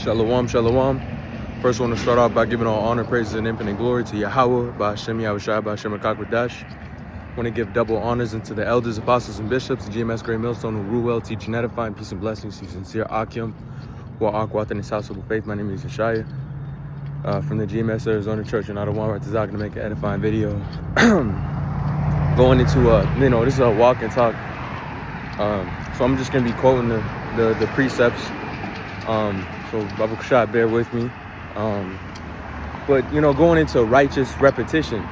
Shalom, shalom. First, I want to start off by giving all honor, praises, and infinite glory to Yahweh, Ba'ashem Yahushua, Ba'ashem HaKadosh. I want to give double honors unto the elders, apostles, and bishops, the GMS Great Millstone, who rule well, teach, and edify, and peace and blessings to sincere Akim, who are Akwat in his household of faith. My name is Yeshaya, from the GMS Arizona Church, and I don't want to make an edifying video. Going into, this is a walk and talk. So I'm just going to be quoting the precepts. So Babu Kashad, bear with me. But going into righteous repetition,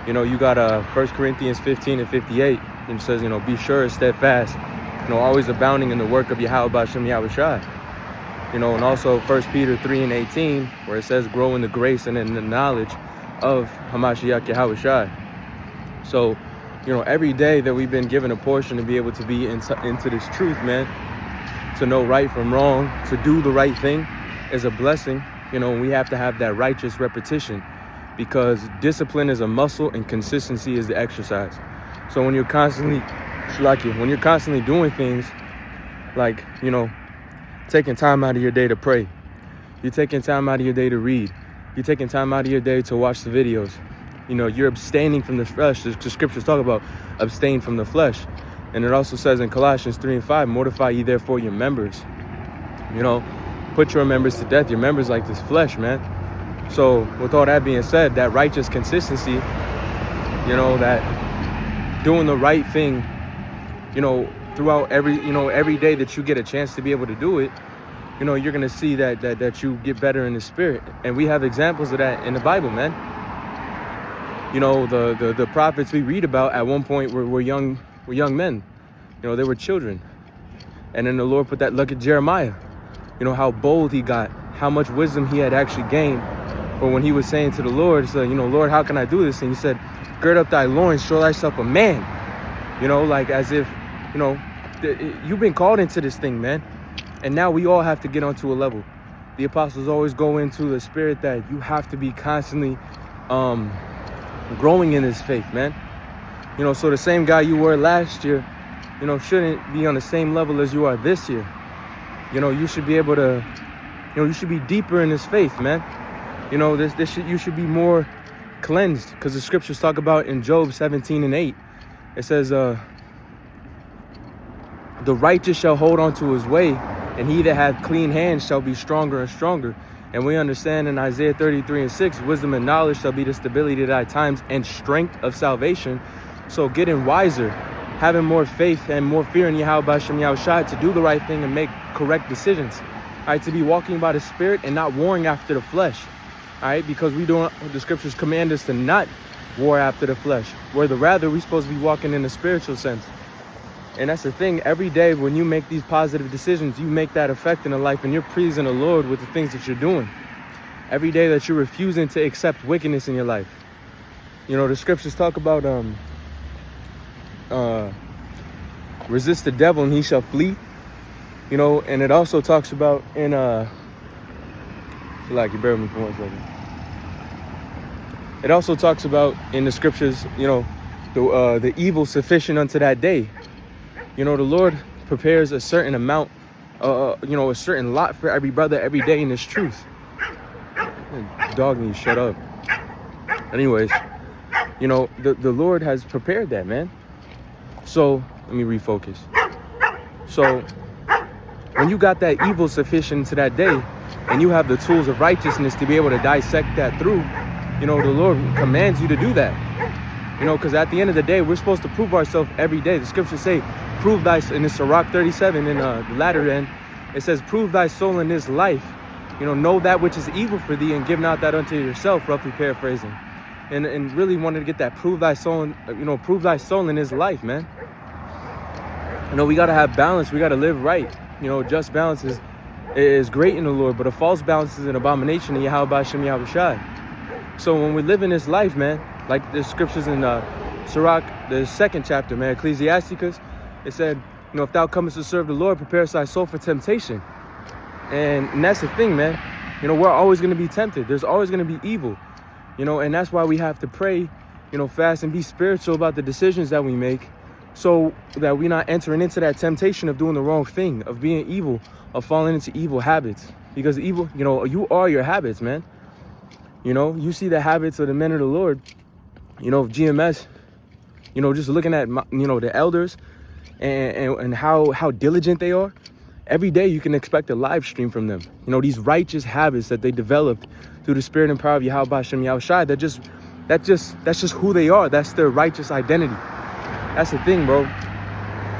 you got 1 Corinthians 15 and 58, and it says, be sure and steadfast, always abounding in the work of Yahweh Ba'ashem Yahushua. And also 1 Peter 3 and 18, where it says, grow in the grace and in the knowledge of Hamashiach Yahushua. So, every day that we've been given a portion to be able to be into this truth, man, to know right from wrong, to do the right thing is a blessing, and we have to have that righteous repetition, because discipline is a muscle and consistency is the exercise. So when you're constantly doing things like, taking time out of your day to pray, you're taking time out of your day to read, you're taking time out of your day to watch the videos, you're abstaining from the flesh. The scriptures talk about abstain from the flesh. And it also says in Colossians 3 and 5, mortify ye therefore your members. Put your members to death. Your members like this flesh, man. So with all that being said, that righteous consistency, that doing the right thing, throughout every day that you get a chance to be able to do it, you're going to see that you get better in the spirit. And we have examples of that in the Bible, man. The prophets we read about at one point were young men. They were children. And then the Lord put that, look at Jeremiah, how bold he got, how much wisdom he had actually gained. But when he was saying to the Lord, so, Lord, how can I do this? And he said, gird up thy loins, show thyself a man. Like as if, you've been called into this thing, man. And now we all have to get onto a level. The apostles always go into the spirit that you have to be constantly growing in this faith, man. So the same guy you were last year, shouldn't be on the same level as you are this year. You should be able to, you should be deeper in this faith, man. You should be more cleansed, because the scriptures talk about in Job 17 and 8, it says, the righteous shall hold on to his way, and he that hath clean hands shall be stronger and stronger. And we understand in Isaiah 33 and 6, wisdom and knowledge shall be the stability of thy times and strength of salvation. So getting wiser, having more faith and more fear in Yahweh Ba'ashem Yahushua to do the right thing and make correct decisions. All right, to be walking by the Spirit and not warring after the flesh. All right, because the scriptures command us to not war after the flesh. Rather, we're supposed to be walking in a spiritual sense. And that's the thing. Every day when you make these positive decisions, you make that effect in the life, and you're pleasing the Lord with the things that you're doing. Every day that you're refusing to accept wickedness in your life. The scriptures talk about resist the devil and he shall flee. And it also talks about in you bear with me for 1 second. It also talks about in the scriptures, the evil sufficient unto that day. The Lord prepares a certain amount, a certain lot for every brother every day in this truth. Dog needs to shut up. Anyways, the Lord has prepared that, man. So let me refocus. So when you got that evil sufficient to that day, and you have the tools of righteousness to be able to dissect that through, the Lord commands you to do that. Because at the end of the day, we're supposed to prove ourselves every day. The scriptures say, prove thy, in the Sirach 37, in the latter end, it says, prove thy soul in this life. Know that which is evil for thee and give not that unto yourself, roughly paraphrasing. And really wanted to get that prove thy soul in this life, man. We got to have balance. We got to live right. Just balance is great in the Lord, but a false balance is an abomination in Yahweh Ba'ashem Yahushua. So when we live in this life, man, like the scriptures in Sirach, the 2nd chapter, man, Ecclesiasticus, it said, if thou comest to serve the Lord, prepare thy soul for temptation. And that's the thing, man. We're always going to be tempted. There's always going to be evil, and that's why we have to pray, fast and be spiritual about the decisions that we make, so that we're not entering into that temptation of doing the wrong thing, of being evil, of falling into evil habits. Because evil, you are your habits, man. You see the habits of the men of the Lord, of GMS, just looking at, the elders and how diligent they are. Every day you can expect a live stream from them. These righteous habits that they developed through the spirit and power of Yahweh Hashem Yahushai, that's just who they are. That's their righteous identity. That's the thing, bro.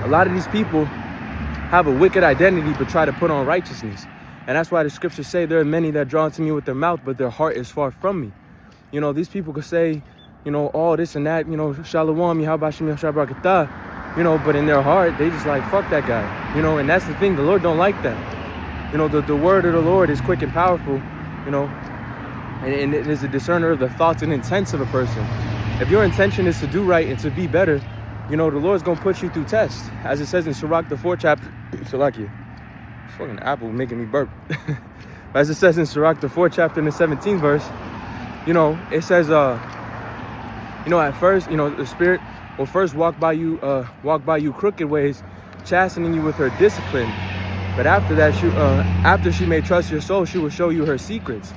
A lot of these people have a wicked identity but try to put on righteousness. And that's why the scriptures say there are many that draw to me with their mouth, but their heart is far from me. These people could say, all this and that, Shalom, Yahweh Hashem Yahushai Barakatah, but in their heart, they just like, fuck that guy. And that's the thing, the Lord don't like that. The word of the Lord is quick and powerful, and it is a discerner of the thoughts and intents of a person. If your intention is to do right and to be better, the Lord's going to put you through tests. As it says in Sirach, the 4th chapter, Salakia, fucking apple making me burp. As it says in Sirach, the 4th chapter in the 17th verse, it says, at first, the Spirit will first walk by you crooked ways, chastening you with her discipline. But after that, after she may trust your soul, she will show you her secrets.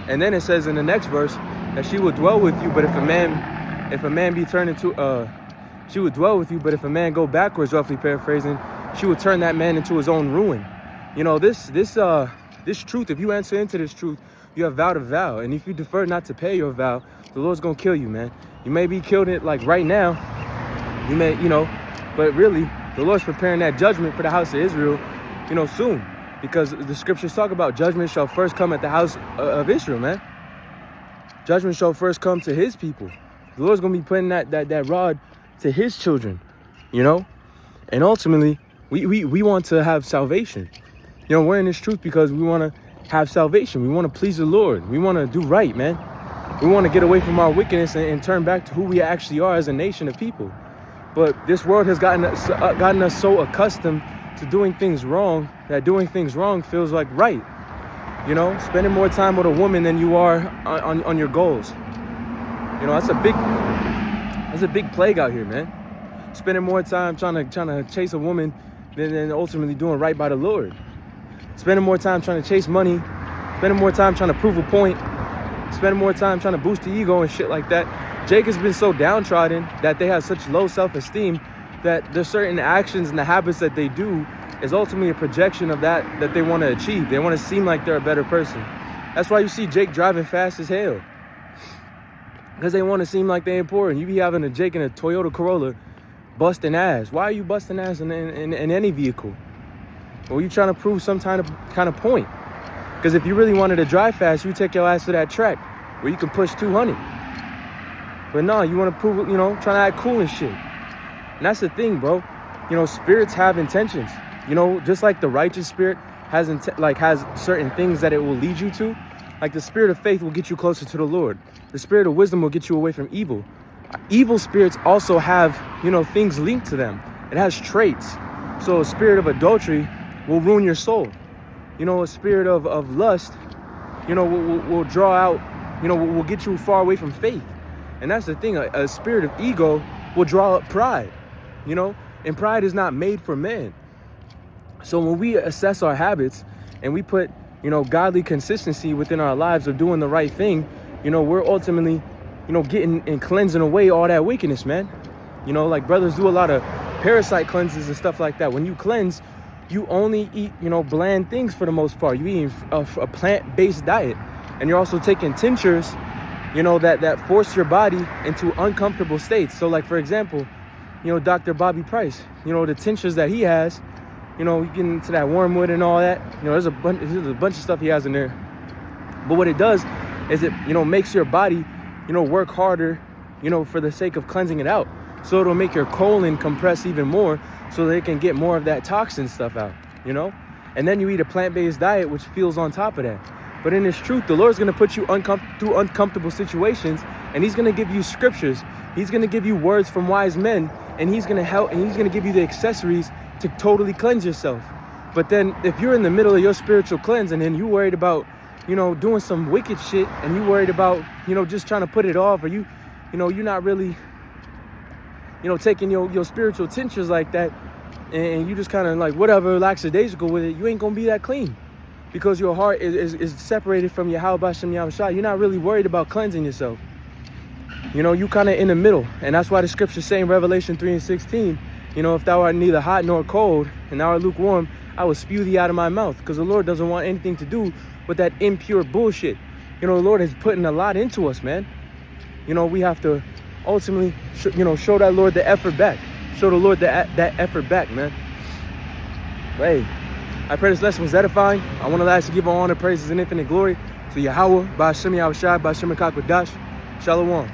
And then it says in the next verse that she will dwell with you, but if a man be turned into, she would dwell with you, but if a man go backwards, roughly paraphrasing, she would turn that man into his own ruin. This truth, if you enter into this truth, you have vowed a vow. And if you defer not to pay your vow, the Lord's going to kill you, man. You may be killed like right now. You may, but really, the Lord's preparing that judgment for the house of Israel, soon. Because the scriptures talk about judgment shall first come at the house of Israel, man. Judgment shall first come to his people. The Lord's going to be putting that rod to his children, and ultimately we want to have salvation. We're in this truth because we want to have salvation. We want to please the Lord. We want to do right, man. We want to get away from our wickedness and turn back to who we actually are as a nation of people. But this world has gotten us so accustomed to doing things wrong that doing things wrong feels like right. Spending more time with a woman than you are on your goals. That's a big plague out here, man. Spending more time trying to chase a woman than ultimately doing right by the Lord. Spending more time trying to chase money. Spending more time trying to prove a point. Spending more time trying to boost the ego and shit like that. Jake has been so downtrodden that they have such low self-esteem that there's certain actions and the habits that they do is ultimately a projection of that they want to achieve. They want to seem like they're a better person. That's why you see Jake driving fast as hell. Because they want to seem like they're important. You be having a Jake in a Toyota Corolla busting ass. Why are you busting ass in any vehicle? Well, you trying to prove some kind of point. Because if you really wanted to drive fast, you take your ass to that track where you can push 200. But no, you want to prove, trying to act cool and shit. And that's the thing, bro. Spirits have intentions. Just like the righteous spirit has certain things that it will lead you to. Like the spirit of faith will get you closer to the Lord. The spirit of wisdom will get you away from evil. Evil spirits also have, things linked to them. It has traits. So a spirit of adultery will ruin your soul. A spirit of lust, will draw out, will get you far away from faith. And that's the thing. A spirit of ego will draw up pride, and pride is not made for man. So when we assess our habits and we put, godly consistency within our lives of doing the right thing, we're ultimately, getting and cleansing away all that wickedness, man. Like brothers do a lot of parasite cleanses and stuff like that. When you cleanse, you only eat, bland things for the most part. You eating a plant-based diet, and you're also taking tinctures, that force your body into uncomfortable states. So like, for example, Dr. Bobby Price, the tinctures that he has, you get into that wormwood and all that, there's a bunch of stuff he has in there. But what it does is it, makes your body, work harder, for the sake of cleansing it out. So it'll make your colon compress even more so they can get more of that toxin stuff out, And then you eat a plant-based diet, which feels on top of that. But in this truth, the Lord's going to put you through uncomfortable situations, and he's going to give you scriptures. He's going to give you words from wise men, and he's going to help, and he's going to give you the accessories to totally cleanse yourself. But then if you're in the middle of your spiritual cleanse and then you worried about, doing some wicked shit, and you worried about, just trying to put it off, or you're not really, taking your spiritual tinctures like that, and you just kind of like whatever lackadaisical with it, you ain't gonna be that clean, because your heart is separated from Yahweh B'Shem Yahushua. You're not really worried about cleansing yourself. You kind of in the middle, and that's why the scripture say in Revelation 3:16, if thou art neither hot nor cold, and thou art lukewarm, I will spew thee out of my mouth. Because the Lord doesn't want anything to do with that impure bullshit. The Lord is putting a lot into us, man. We have to ultimately, show that Lord the effort back. Show the Lord that effort back, man. But hey, I pray this lesson was edifying. I want to last to give all honor, praises, and infinite glory to Yahweh, B'Shem Yahushua, B'Shem Kakwadash. Shalom.